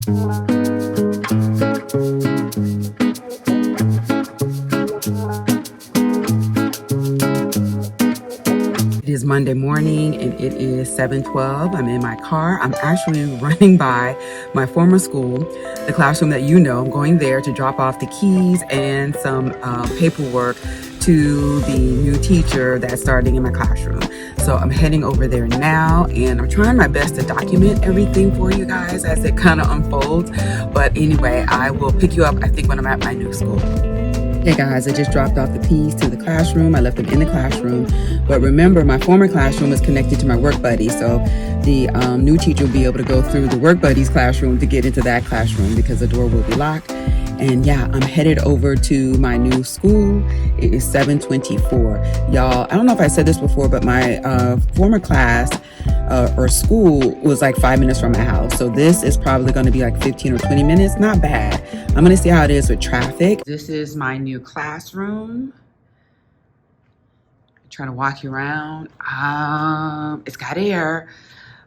It is Monday morning and it is 7:12. I'm in my car. I'm actually running by my former school, the classroom that you know. I'm going there to drop off the keys and some paperwork to the new teacher that's starting in my classroom. So I'm heading over there now and I'm trying my best to document everything for you guys as it kind of unfolds. But anyway, I will pick you up, I think, when I'm at my new school. Hey guys, I just dropped off the keys to the classroom. I left them in the classroom. But remember, my former classroom was connected to my work buddy. So the new teacher will be able to go through the work buddy's classroom to get into that classroom because the door will be locked. And yeah, I'm headed over to my new school. It is 7:24. Y'all, I don't know if I said this before, but my former class or school was like 5 minutes from my house. So this is probably going to be like 15 or 20 minutes. Not bad. I'm going to see how it is with traffic. This is my new classroom. I'm trying to walk you around. It's got air.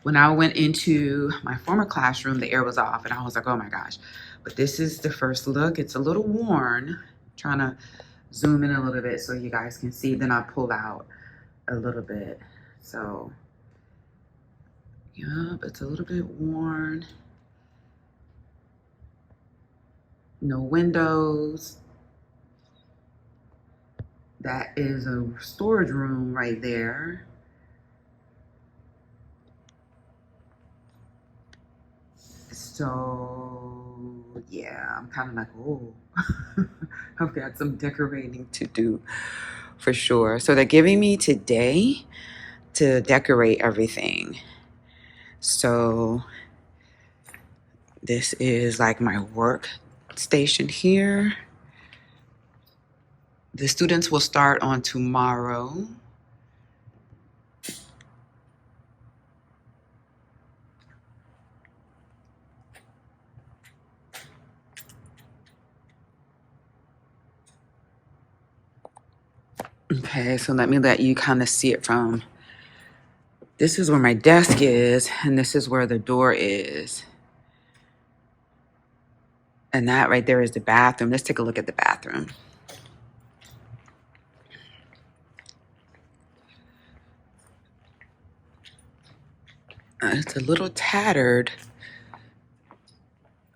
When I went into my former classroom, the air was off and I was like, oh my gosh. But this is the first look. It's a little worn. Trying to zoom in a little bit so you guys can see. Then I pull out a little bit. So, yep, it's a little bit worn. No windows. That is a storage room right there. So yeah, I'm kind of like, oh, I've got some decorating to do for sure. So they're giving me today to decorate everything. So this is like my work station here. The students will start on tomorrow. Okay, so let me let you kind of see it from, this is where my desk is, and this is where the door is. And that right there is the bathroom. Let's take a look at the bathroom. It's a little tattered.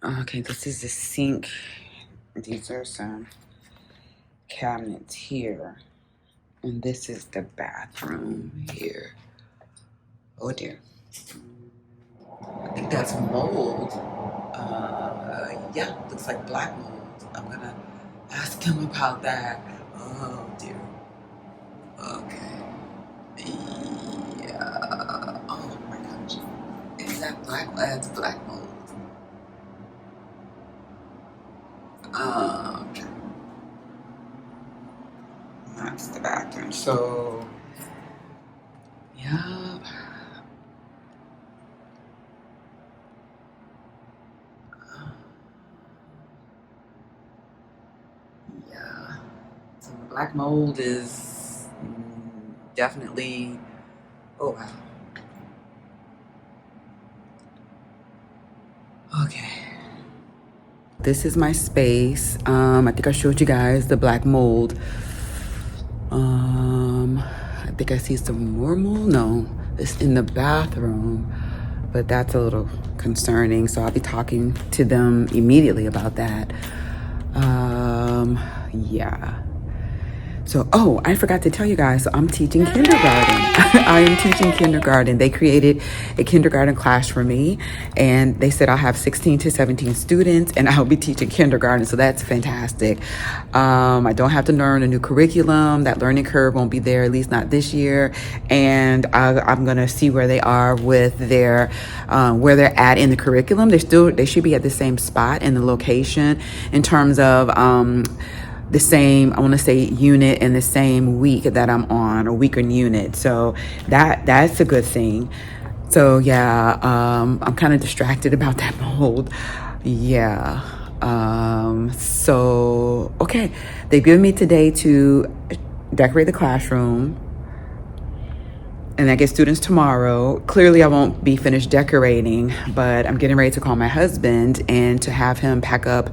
Okay, this is the sink. These are some cabinets here. And this is the bathroom here. Oh dear. I think that's mold. Yeah, looks like black mold. I'm gonna ask him about that. Oh dear. Okay. Yeah. Oh my gosh. Is that black? That's black mold. Okay. That's the bathroom. So, yeah. Yeah. So the black mold is definitely, oh wow. Okay. This is my space. I think I showed you guys the black mold. I think I see some more mold. No, it's in the bathroom, but that's a little concerning. So I'll be talking to them immediately about that. Yeah. So, oh, I forgot to tell you guys, so I'm teaching kindergarten. I am teaching kindergarten. They created a kindergarten class for me, and they said I'll have 16 to 17 students, and I'll be teaching kindergarten, so that's fantastic. I don't have to learn a new curriculum. That learning curve won't be there, at least not this year, and I'm going to see where they are with their, where they're at in the curriculum. They should be at the same spot in the location in terms of, the same, I want to say, unit in the same week that I'm on, or week and unit. So that's a good thing. So yeah, I'm kind of distracted about that mold. Yeah. So, okay. They've given me today to decorate the classroom. and I get students tomorrow. Clearly, I won't be finished decorating, but I'm getting ready to call my husband and to have him pack up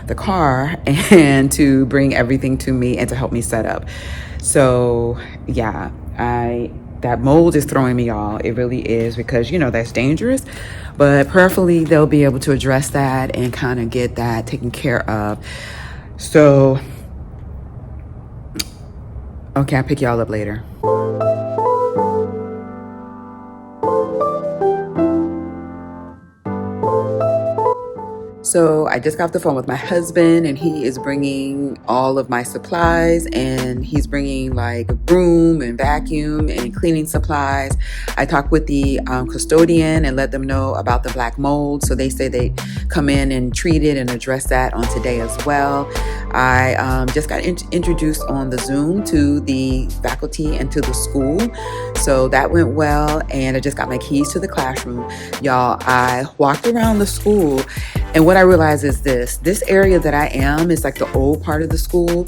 the car and to bring everything to me and to help me set up. So yeah, that mold is throwing me off. It really is, because you know that's dangerous. But prayerfully, they'll be able to address that and kind of get that taken care of. So okay, I'll pick y'all up later. So I just got off the phone with my husband, and he is bringing all of my supplies, and he's bringing like a broom and vacuum and cleaning supplies. I talked with the custodian and let them know about the black mold. So they say they come in and treat it and address that on today as well. I just got introduced on the Zoom to the faculty and to the school. So that went well, and I just got my keys to the classroom. Y'all, I walked around the school, and what I realized is this area that I am is like the old part of the school.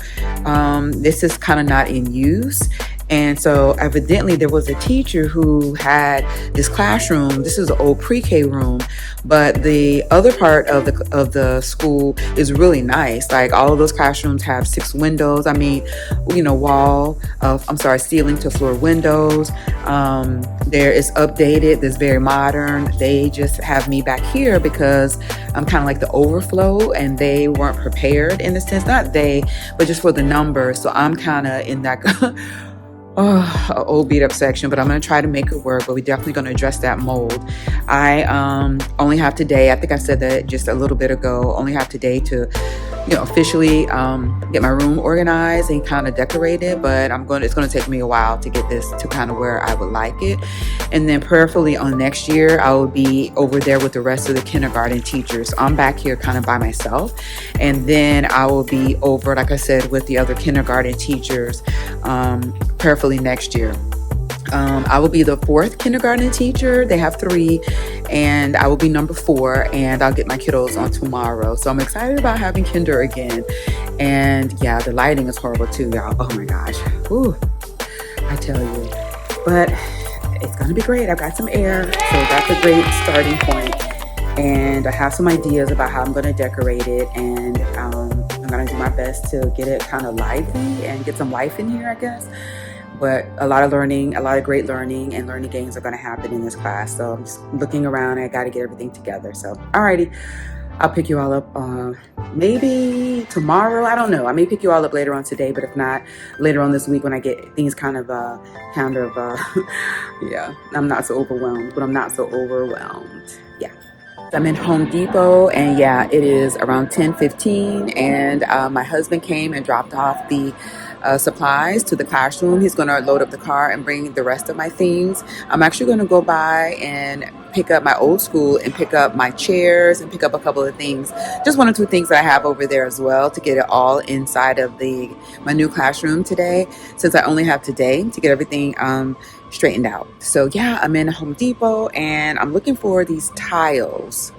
This is kind of not in use. And so evidently there was a teacher who had this classroom. This is an old pre-K room, but the other part of the school is really nice. Like all of those classrooms have 6 windows. I mean, you know, ceiling to floor windows. There is updated. There's very modern. They just have me back here because I'm kind of like the overflow, and they weren't prepared in a sense. Not they, but just for the numbers. So I'm kind of in that old beat up section, but I'm going to try to make it work. But we're definitely going to address that mold. I only have today, I think I said that just a little bit ago, only have today to, officially get my room organized and kind of decorated. But it's going to take me a while to get this to kind of where I would like it. And then prayerfully on next year, I will be over there with the rest of the kindergarten teachers. I'm back here kind of by myself. And then I will be over, like I said, with the other kindergarten teachers, prayerfully next year. I will be the 4th kindergarten teacher. They have 3, and I will be number 4, and I'll get my kiddos on tomorrow. So I'm excited about having kinder again. And yeah, the lighting is horrible too, y'all. Oh my gosh. Ooh, I tell you. But it's going to be great. I've got some air, so that's a great starting point. And I have some ideas about how I'm going to decorate it, and I'm going to do my best to get it kind of lively and get some life in here, I guess. But a lot of great learning and learning games are going to happen in this class. So I'm just looking around. I got to get everything together. So, alrighty, I'll pick you all up maybe tomorrow. I don't know. I may pick you all up later on today, but if not, later on this week when I get things yeah, I'm not so overwhelmed, but I'm not so overwhelmed. Yeah. I'm in Home Depot, and yeah, it is around 10:15, and my husband came and dropped off the supplies to the classroom. He's going to load up the car and bring the rest of my things. I'm actually going to go by and pick up my old school and pick up my chairs and pick up a couple of things, just 1 or 2 things that I have over there as well, to get it all inside of my new classroom today, since I only have today to get everything straightened out. So yeah, I'm in Home Depot, and I'm looking for these tiles.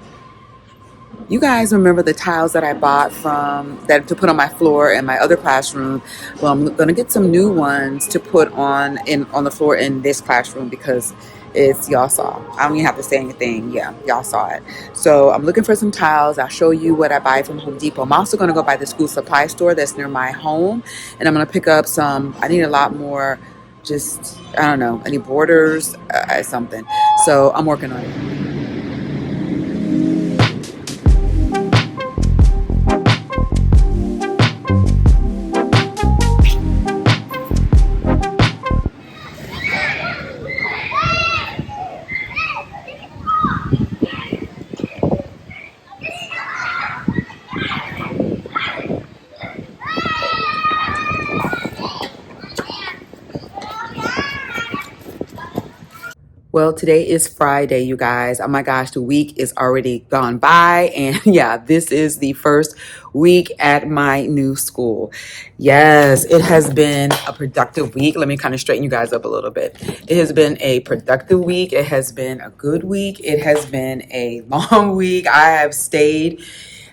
You guys remember the tiles that I bought to put on my floor in my other classroom? Well, I'm going to get some new ones to put on the floor in this classroom, because y'all saw. I don't even have to say anything. Yeah, y'all saw it. So I'm looking for some tiles. I'll show you what I buy from Home Depot. I'm also going to go by the school supply store that's near my home, and I'm going to pick up I need a lot more, I need borders, something. So I'm working on it. Well, today is Friday, you guys. Oh my gosh, the week is already gone by. And yeah, this is the first week at my new school. Yes, it has been a productive week. Let me kind of straighten you guys up a little bit. It has been a productive week. It has been a good week. It has been a long week. I have stayed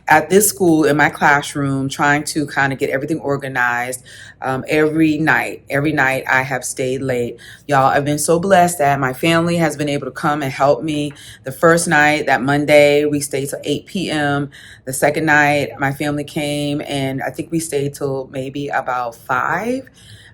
at this school in my classroom, trying to kind of get everything organized. Every night I have stayed late. Y'all, I've been so blessed that my family has been able to come and help me. The first night, that Monday, we stayed till 8 p.m. The second night, my family came, and I think we stayed till maybe about 5.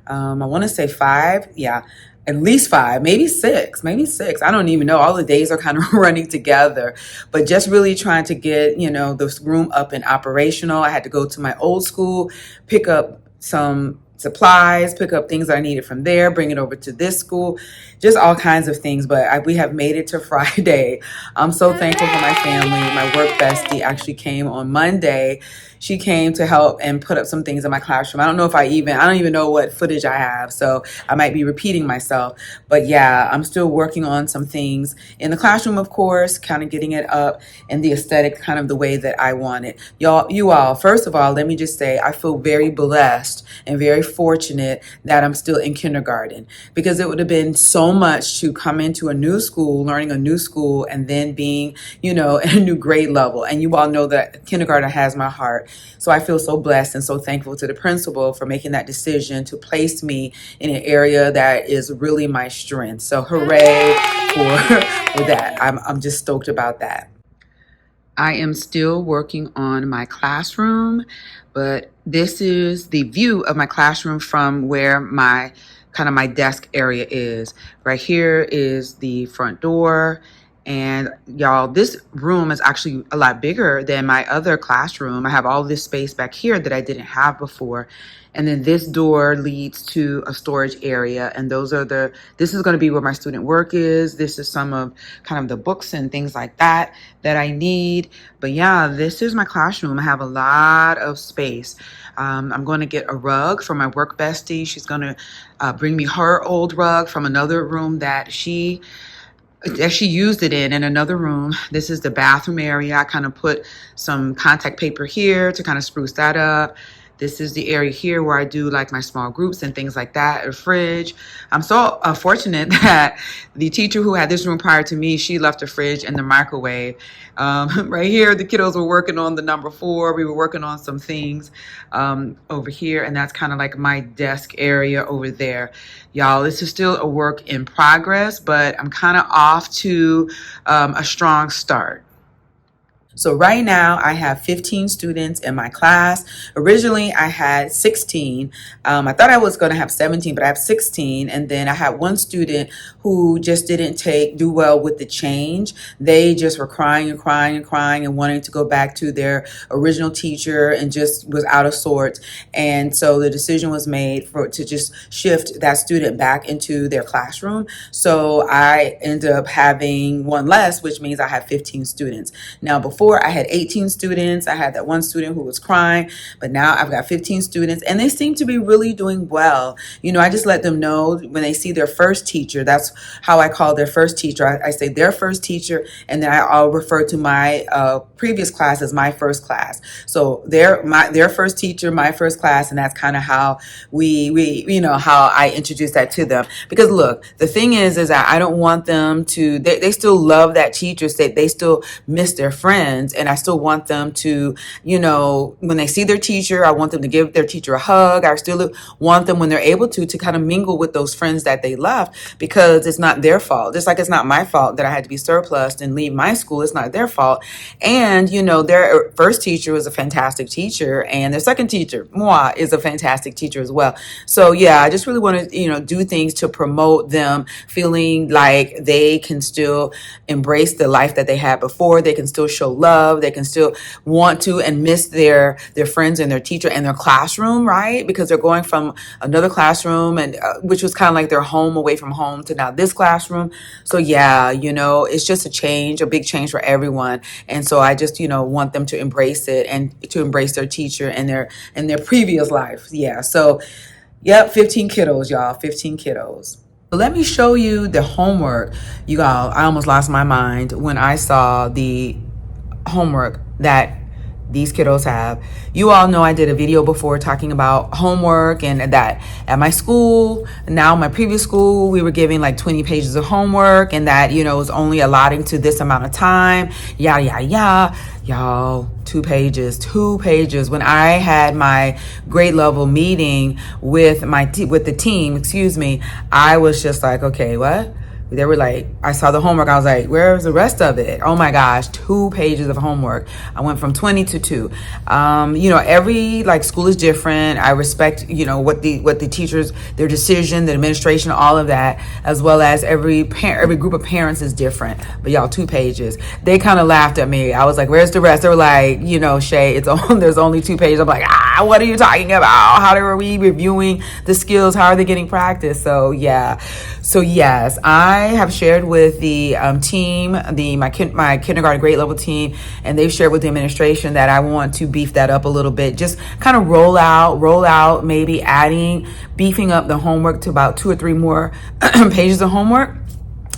I want to say 5. Yeah, at least 5, maybe 6, maybe 6. I don't even know. All the days are kind of running together, but just really trying to get, this room up and operational. I had to go to my old school, pick up some supplies, pick up things I needed from there, bring it over to this school, just all kinds of things. But we have made it to Friday. I'm so thankful for my family. My work bestie actually came on Monday. She came to help and put up some things in my classroom. I don't even know what footage I have, so I might be repeating myself. But yeah, I'm still working on some things in the classroom, of course, kind of getting it up and the aesthetic kind of the way that I want it. You all, first of all, let me just say I feel very blessed and very fortunate that I'm still in kindergarten, because it would have been so much to come into a new school, learning a new school, and then being, at a new grade level. And you all know that kindergarten has my heart. So I feel so blessed and so thankful to the principal for making that decision to place me in an area that is really my strength. So hooray for that. I'm just stoked about that. I am still working on my classroom, but this is the view of my classroom from where my desk area is. Right here is the front door. And y'all, this room is actually a lot bigger than my other classroom. I have all this space back here that I didn't have before. And then this door leads to a storage area. And this is going to be where my student work is. This is some of kind of the books and things like that I need. But yeah, this is my classroom. I have a lot of space. I'm going to get a rug for my work bestie. She's going to bring me her old rug from another room that she used it in another room. This is the bathroom area. I kind of put some contact paper here to kind of spruce that up. This is the area here where I do like my small groups and things like that, a fridge. I'm so fortunate that the teacher who had this room prior to me, she left a fridge and the microwave. Right here, the kiddos were working on the number 4. We were working on some things over here, and that's kind of like my desk area over there. Y'all, this is still a work in progress, but I'm kind of off to a strong start. So right now I have 15 students in my class. Originally I had 16. I thought I was going to have 17, but I have 16. And then I had one student who just didn't do well with the change. They just were crying and crying and crying and wanting to go back to their original teacher and just was out of sorts. And so the decision was made to just shift that student back into their classroom. So I ended up having one less, which means I have 15 students. Now, before I had 18 students. I had that one student who was crying, but now I've got 15 students, and they seem to be really doing well. I just let them know when they see their first teacher. That's how I call their first teacher. I say their first teacher, and then I'll refer to my previous class as my first class. So their first teacher, my first class, and that's kind of how how I introduce that to them. Because look, the thing is that I don't want them to. They still love that teacher. They still miss their friends, and I still want them to, when they see their teacher, I want them to give their teacher a hug. I still want them, when they're able to kind of mingle with those friends that they left, because it's not their fault. Just like it's not my fault that I had to be surplused and leave my school. It's not their fault. And, their first teacher was a fantastic teacher, and their second teacher, moi, is a fantastic teacher as well. So yeah, I just really want to, do things to promote them feeling like they can still embrace the life that they had before. They can still show love. They can still want to and miss their friends and their teacher and their classroom, right? Because they're going from another classroom, and which was kind of like their home away from home, to now this classroom. So yeah, it's just a big change for everyone. And so I just, want them to embrace it and to embrace their teacher and their previous life. Yeah. So yep, 15 kiddos, y'all, 15 kiddos. Let me show you the homework. You all, I almost lost my mind when I saw the homework that these kiddos have. You all know I did a video before talking about homework, and that at my school, now my previous school, we were giving like 20 pages of homework, and that, you know, was only allotting to this amount of time. Y'all, 2 pages. When I had my grade level meeting with the team, I was just like, okay, what? They were like, I saw the homework. I was like, where's the rest of it? Oh my gosh, 2 pages of homework. I went from 20 to 2. You know, every like school is different. I respect, you know, what the teachers, their decision, the administration, all of that, as well as every group of parents is different. But y'all, 2 pages. They kind of laughed at me. I was like, where's the rest? They were like, you know, Shay, there's only 2 pages. I'm like, what are you talking about? How are we reviewing the skills? How are they getting practice? So yeah. So yes, I have shared with the team, my kindergarten grade level team, and they've shared with the administration that I want to beef that up a little bit. Just kind of roll out, maybe beefing up the homework to about 2 or 3 more pages of homework.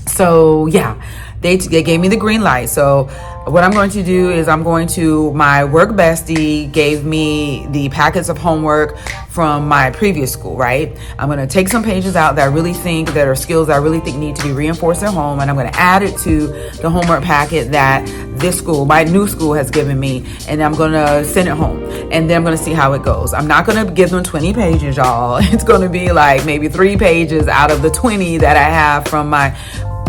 So yeah, they gave me the green light. So what I'm going to do is my work bestie gave me the packets of homework from my previous school, right? I'm going to take some pages out that I really think that are skills that I really think need to be reinforced at home, and I'm going to add it to the homework packet that this school, my new school, has given me, and I'm going to send it home, and then I'm going to see how it goes. I'm not going to give them 20 pages, y'all. It's going to be like maybe 3 pages out of the 20 that I have from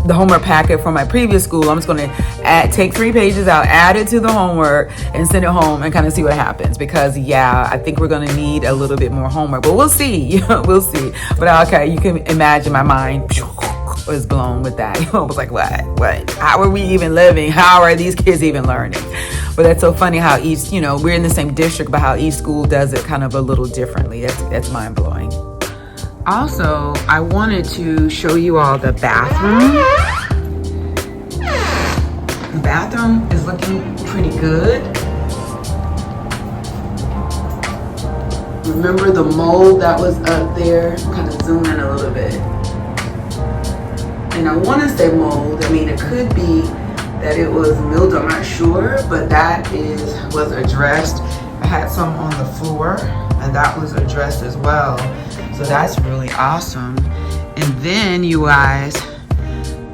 the homework packet from my previous school. I'm just going to take 3 pages out, add it to the homework, and send it home and kind of see what happens. Because yeah, I think we're going to need a little bit more homework, but we'll see. We'll see. But okay, you can imagine my mind was blown with that. I was like, what? How are we even living? How are these kids even learning? But that's so funny how each, you know, we're in the same district, but how each school does it kind of a little differently. That's mind blowing. Also, I wanted to show you all the bathroom. The bathroom is looking pretty good. Remember the mold that was up there? Kind of zoom in a little bit. And I want to say mold. I mean, it could be that it was mildew, I'm not sure, but that was addressed. I had some on the floor, and that was addressed as well. So that's really awesome. And then you guys,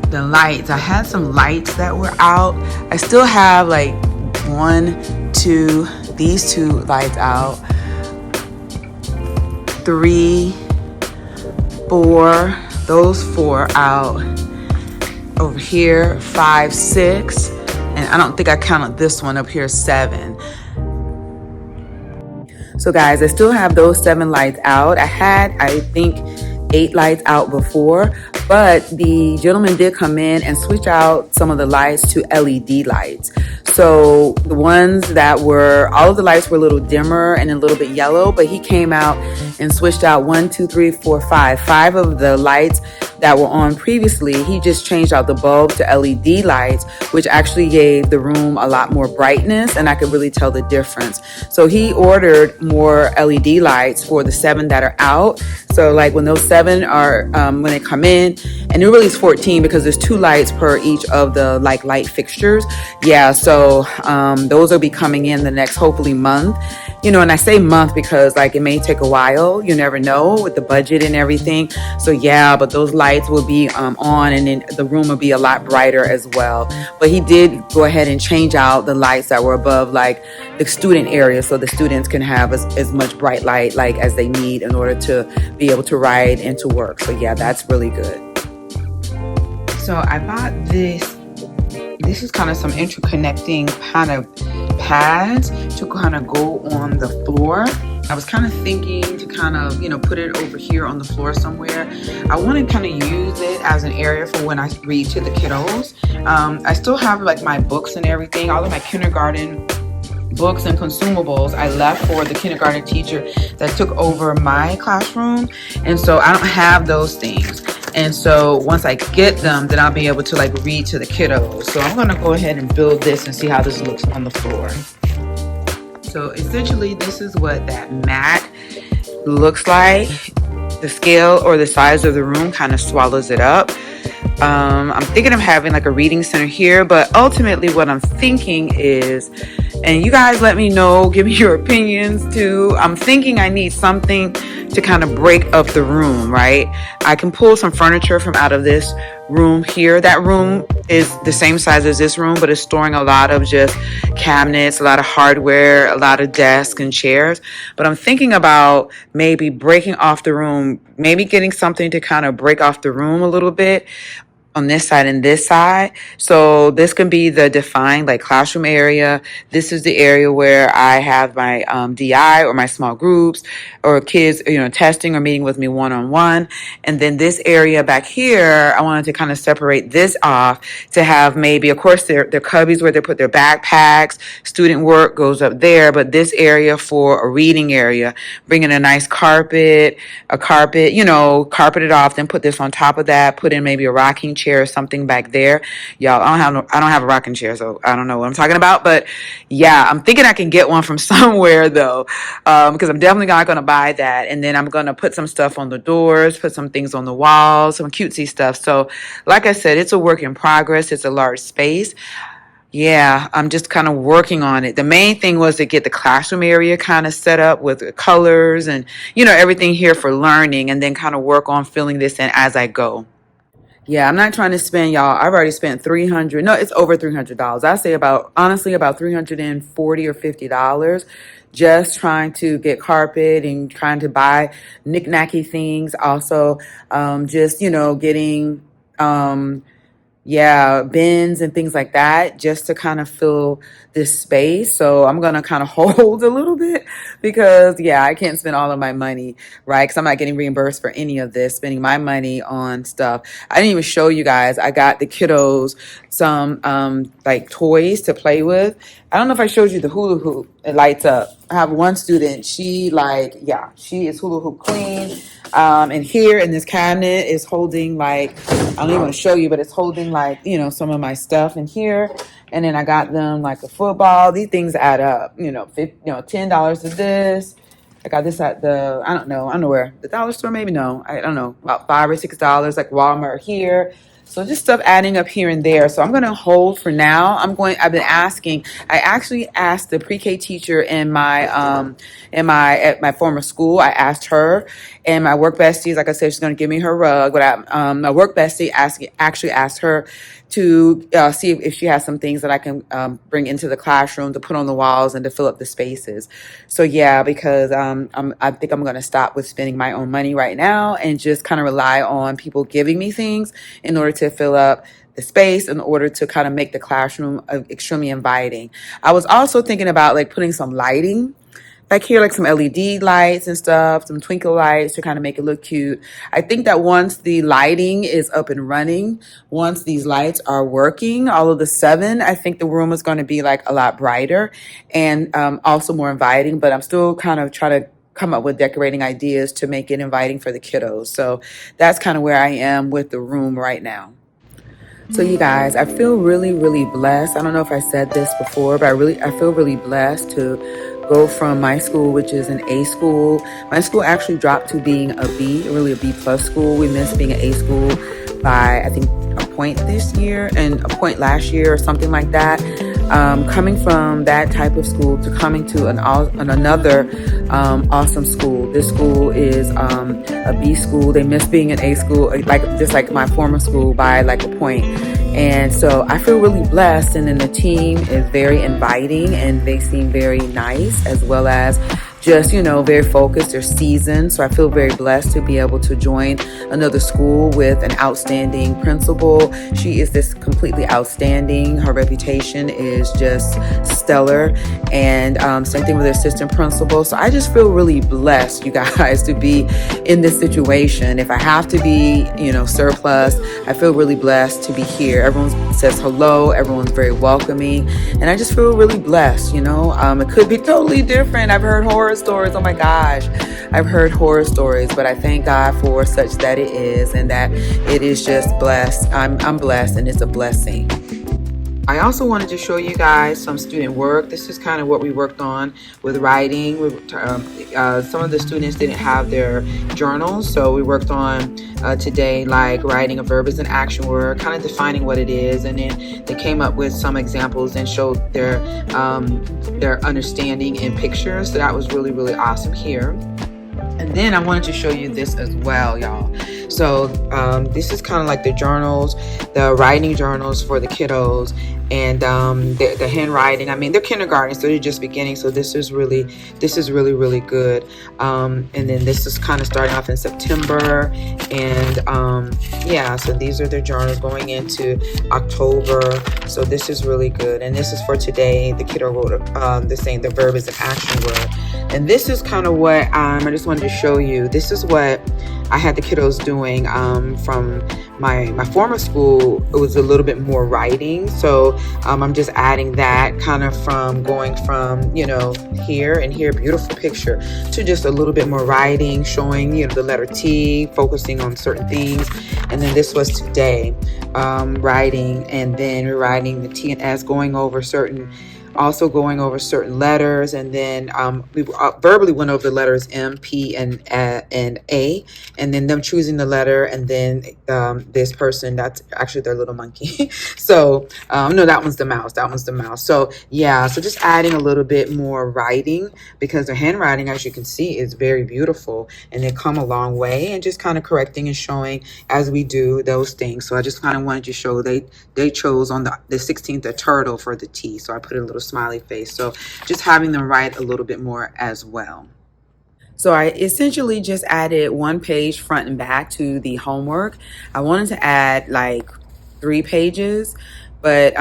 the lights. I had some lights that were out. I still have like these 2 lights out. 3, 4, those 4 out. Over here, 5, 6. And I don't think I counted this one up here, 7. So guys, I still have those 7 lights out. I had, I think, 8 lights out before, but the gentleman did come in and switch out some of the lights to LED lights. So the ones that all of the lights were a little dimmer and a little bit yellow, but he came out and switched out 5 of the lights that were on previously. He just changed out the bulb to LED lights, which actually gave the room a lot more brightness, and I could really tell the difference. So he ordered more LED lights for the 7 that are out. So like when those 7 are, when they come in, and it really is 14 because there's 2 lights per each of the like light fixtures. Yeah, so those will be coming in the next hopefully month. You know, and I say month because like it may take a while. You never know with the budget and everything. So yeah, but those lights will be on, and then the room will be a lot brighter as well. But he did go ahead and change out the lights that were above like the student area, so the students can have as much bright light like as they need in order to be able to ride and to work. So yeah, that's really good. So I bought this. This is kind of some interconnecting kind of pads to kind of go on the floor. I was kind of thinking to kind of, you know, put it over here on the floor somewhere. I want to kind of use it as an area for when I read to the kiddos. I still have like my books and everything, all of my kindergarten books and consumables I left for the kindergarten teacher that took over my classroom. And so I don't have those things. And so once I get them, then I'll be able to like read to the kiddos. So I'm going to go ahead and build this and see how this looks on the floor. So essentially this is what that mat looks like. The scale or the size of the room kind of swallows it up. I'm thinking of having like a reading center here, but ultimately what I'm thinking is And you guys let me know, give me your opinions too. I'm thinking I need something to kind of break up the room, right? I can pull some furniture from out of this room here. That room is the same size as this room, but it's storing a lot of just cabinets, a lot of hardware, a lot of desks and chairs. But I'm thinking about maybe breaking off the room, maybe getting something to kind of break off the room a little bit on this side and this side. So this can be the defined like classroom area. This is the area where I have my DI or my small groups or kids, testing or meeting with me one-on-one. And then this area back here, I wanted to kind of separate this off to have maybe, of course, their cubbies where they put their backpacks, student work goes up there, but this area for a reading area, bring in a nice carpet, carpet it off, then put this on top of that, put in maybe a rocking chair or something back there. Y'all, I don't have a rocking chair, so I don't know what I'm talking about. But yeah, I'm thinking I can get one from somewhere though, because I'm definitely not going to buy that. And then I'm going to put some stuff on the doors, put some things on the walls, some cutesy stuff. So like I said, it's a work in progress. It's a large space. Yeah, I'm just kind of working on it. The main thing was to get the classroom area kind of set up with the colors and, everything here for learning, and then kind of work on filling this in as I go. Yeah, I'm not trying to spend, y'all. I've already spent it's over $300. I say honestly, about 340 or $50 just trying to get carpet and trying to buy knick-knacky things. Also, getting, bins and things like that just to kind of fill this space. So I'm going to kind of hold a little bit because, I can't spend all of my money, right? Because I'm not getting reimbursed for any of this, spending my money on stuff. I didn't even show you guys. I got the kiddos some like toys to play with. I don't know if I showed you the hula hoop. It lights up. I have one student. She is hula hoop queen. And here in this cabinet is holding like, I don't even want to show you, but it's holding like, some of my stuff in here. And then I got them like a football. These things add up, $10 to this. I got this at I don't know where, the dollar store, maybe, no, I don't know, about $5 or $6, like Walmart here. So just stuff adding up here and there. So I'm going to hold for now. I actually asked the pre-K teacher at my former school. I asked her, and my work bestie, like I said, she's going to give me her rug. But my work bestie actually asked her to see if she has some things that I can bring into the classroom to put on the walls and to fill up the spaces. So because I think I'm going to stop with spending my own money right now and just kind of rely on people giving me things in order to fill up the space, in order to kind of make the classroom extremely inviting. I was also thinking about like putting some lighting back here, like some LED lights and stuff, some twinkle lights to kind of make it look cute. I think that once the lighting is up and running, once these lights are working, all of the 7, I think the room is going to be like a lot brighter and also more inviting. But I'm still kind of trying to come up with decorating ideas to make it inviting for the kiddos. So that's kind of where I am with the room right now. So you guys, I feel really, really blessed. I don't know if I said this before, but I feel really blessed to go from my school, which is an A school. My school actually dropped to being a B, really a B plus school. We missed being an A school by, I think, a point this year and a point last year or something like that. Coming from that type of school to coming to another awesome school. This school is a B school. They missed being an A school, just like my former school, by like a point. And so I feel really blessed. And then the team is very inviting and they seem very nice, as well as just, very focused. They're seasoned. So I feel very blessed to be able to join another school with an outstanding principal. She is just completely outstanding. Her reputation is just stellar. And same thing with the assistant principal. So I just feel really blessed, you guys, to be in this situation. If I have to be, surplus, I feel really blessed to be here. Everyone says hello. Everyone's very welcoming. And I just feel really blessed, It could be totally different. I've heard horror stories. Oh my gosh. I've heard horror stories, but I thank God for such that it is, and that it is just blessed. I'm blessed, and it's a blessing. I also wanted to show you guys some student work. This is kind of what we worked on with writing. Some of the students didn't have their journals, so we worked on today, like writing a verb as an action word, kind of defining what it is, and then they came up with some examples and showed their understanding in pictures. So that was really, really awesome here. And then I wanted to show you this as well, y'all. So this is kind of like the journals, the writing journals for the kiddos, and the handwriting. I mean, they're kindergarten, so they're just beginning. So this is really, really good. And then this is kind of starting off in September, and yeah. So these are their journals going into October. So this is really good. And this is for today. The kiddo wrote the saying the verb is an action word. And this is kind of what I just wanted to show you. This is what I had the kiddos doing from my former school. It was a little bit more writing. So I'm just adding that kind of from going from, here and here, beautiful picture, to just a little bit more writing, showing, the letter T, focusing on certain things. And then this was today, writing, and then writing the T and S, going over certain letters, and then we verbally went over the letters M, P, and A, and then them choosing the letter, and then this person, that's actually their little monkey. So no, that one's the mouse. So yeah, so just adding a little bit more writing, because their handwriting, as you can see, is very beautiful, and they come a long way, and just kind of correcting and showing as we do those things. So I just kind of wanted to show they chose on the 16th a turtle for the T, so I put a little smiley face. So just having them write a little bit more as well. So I essentially just added one page front and back to the homework. I wanted to add like 3 pages, but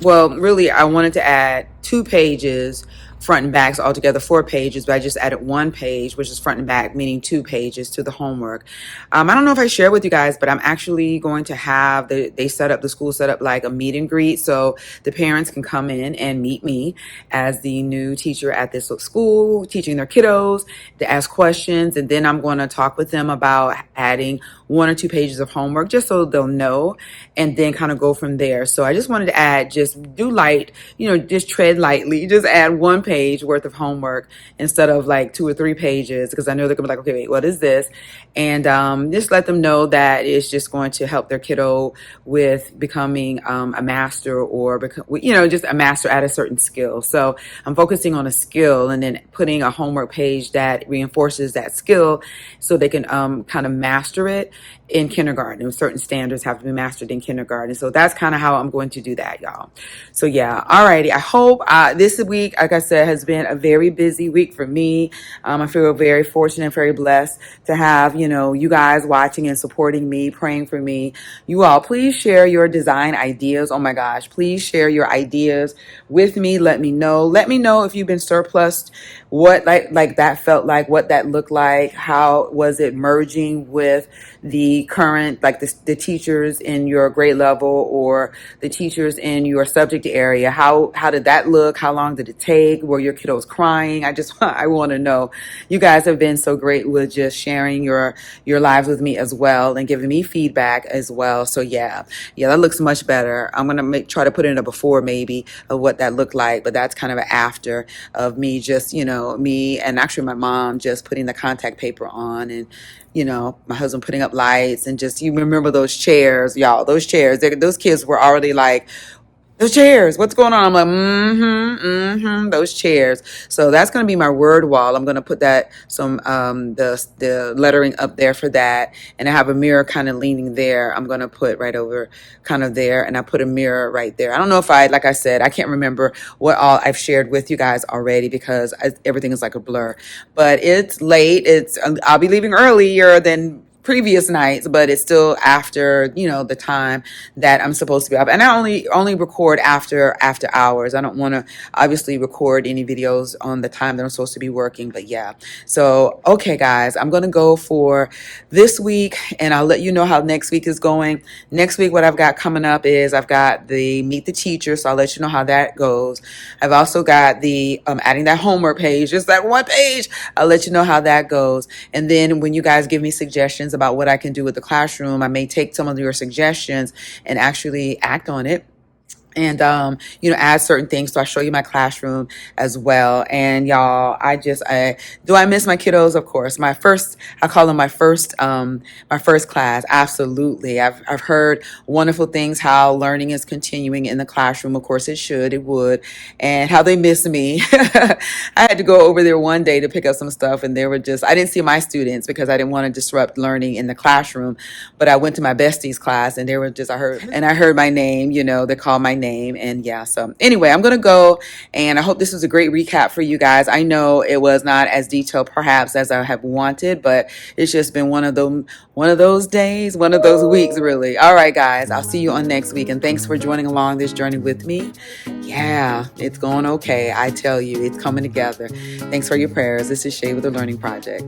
well, really I wanted to add 2 pages front and back, so altogether 4 pages, but I just added 1 page, which is front and back, meaning 2 pages to the homework. I don't know if I shared with you guys, but I'm actually going to have the school set up like a meet and greet, so the parents can come in and meet me as the new teacher at this school, teaching their kiddos, to ask questions, and then I'm going to talk with them about adding 1 or 2 pages of homework, just so they'll know, and then kind of go from there. So I just wanted to add, just do light, just tread lightly, just add 1 page worth of homework instead of like 2 or 3 pages, because I know they're gonna be like, okay, wait, what is this? And just let them know that it's just going to help their kiddo with becoming a master, or just a master at a certain skill. So I'm focusing on a skill, and then putting a homework page that reinforces that skill, so they can kind of master it in kindergarten. Certain standards have to be mastered in kindergarten. So that's kind of how I'm going to do that, y'all. So yeah, alrighty. I hope this week, like I said, has been a very busy week for me. I feel very fortunate and very blessed to have, you guys watching and supporting me, praying for me. You all, please share your design ideas. Oh my gosh, please share your ideas with me. Let me know. Let me know if you've been surplused, what like that felt like, what that looked like, how was it merging with the current, like the teachers in your grade level, or the teachers in your subject area. How did that look? How long did it take? Were your kiddos crying? I want to know. You guys have been so great with just sharing your lives with me as well, and giving me feedback as well. So yeah, that looks much better. I'm gonna try to put in a before maybe of what that looked like, but that's kind of an after of me just, me and actually my mom just putting the contact paper on, and my husband putting up lights, and just, you remember those chairs, y'all, those kids were already like, those chairs, what's going on? I'm like, those chairs. So that's going to be my word wall. I'm going to put that, the lettering up there for that. And I have a mirror kind of leaning there. I'm going to put right over kind of there. And I put a mirror right there. I don't know if like I said, I can't remember what all I've shared with you guys already, because everything is like a blur. But it's late. I'll be leaving earlier than previous nights, but it's still after, the time that I'm supposed to be up. And I only record after hours. I don't want to obviously record any videos on the time that I'm supposed to be working, but yeah. So, okay, guys, I'm going to go for this week, and I'll let you know how next week is going. Next week, what I've got coming up is I've got the Meet the Teacher, so I'll let you know how that goes. I've also got the adding that homework page, just that 1 page. I'll let you know how that goes. And then when you guys give me suggestions about what I can do with the classroom, I may take some of your suggestions and actually act on it. and add certain things. So I show you my classroom as well. And y'all, do I miss my kiddos? Of course. I call them my first class. Absolutely. I've heard wonderful things, how learning is continuing in the classroom. Of course, it would, and how they miss me. I had to go over there one day to pick up some stuff, and I didn't see my students because I didn't want to disrupt learning in the classroom. But I went to my besties class, and I heard my name, they called my name. And yeah, so anyway, I'm going to go, and I hope this was a great recap for you guys. I know it was not as detailed perhaps as I have wanted, but it's just been one of those days, one of those weeks, really. All right, guys, I'll see you on next week. And thanks for joining along this journey with me. Yeah, it's going okay. I tell you, it's coming together. Thanks for your prayers. This is Shay with the Learning Project.